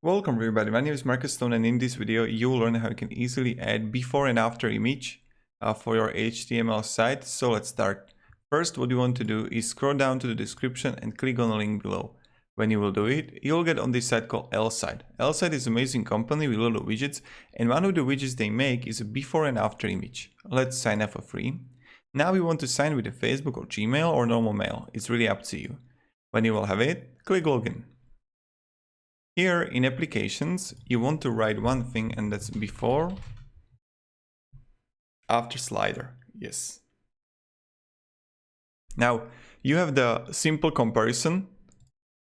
Welcome everybody, my name is Marcus Stone, and in this video you will learn how you can easily add before and after image for your HTML site. So let's start. First, what you want to do is scroll down to the description and click on the link below. When you will do it, you'll get on this site called L-Site. L-Site is an amazing company with a lot of widgets, and one of the widgets they make is a before and after image. Let's sign up for free. Now we want to sign with a Facebook or Gmail or normal mail. It's really up to you. When you will have it, click login. Here in applications, you want to write one thing, and that's before, after slider. Yes. Now you have the simple comparison,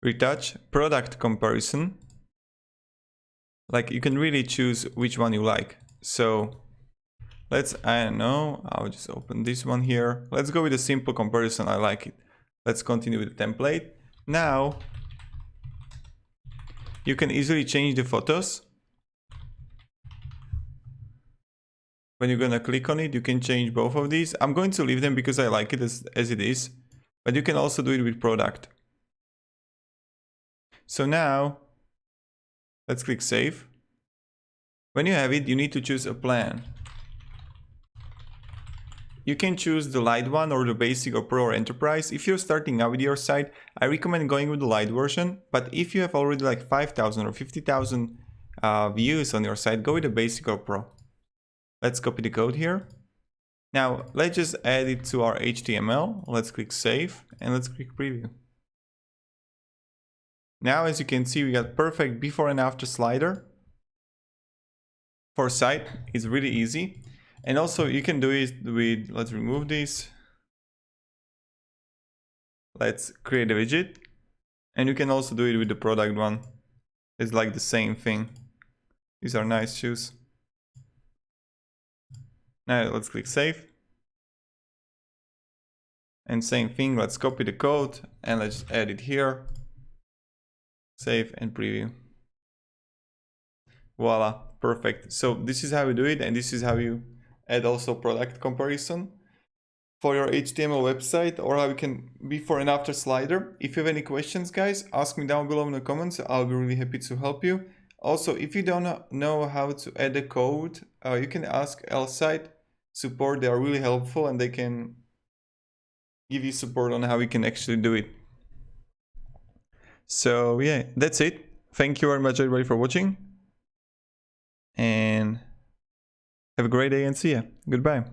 retouch, product comparison. Like you can really choose which one you like. So I don't know, I'll just open this one here. Let's go with a simple comparison. I like it. Let's continue with the template. Now you can easily change the photos. When you're gonna click on it, you can change both of these. I'm going to leave them because I like it as it is, but you can also do it with product. So now let's click save. When you have it, you need to choose a plan. You can choose the light one or the basic or pro or enterprise. If you're starting out with your site, I recommend going with the light version. But if you have already like 5,000 or 50,000 views on your site, go with the basic or pro. Let's copy the code here. Now let's just add it to our HTML. Let's click save and let's click preview. Now as you can see, we got perfect before and after slider. For site, it's really easy. And also you can do it with, let's remove this. Let's create a widget. And you can also do it with the product one. It's like the same thing. These are nice shoes. Now let's click save. And same thing, let's copy the code and let's add it here. Save and preview. Voila, perfect. So this is how you do it, and this is how you add also product comparison for your HTML website, or how you can before and after slider. If you have any questions, guys, ask me down below in the comments. I'll be really happy to help you. Also, if you don't know how to add a code, you can ask L-Site support. They are really helpful and they can give you support on how you can actually do it. So yeah, that's it. Thank you very much everybody for watching, and have a great day and see ya. Goodbye.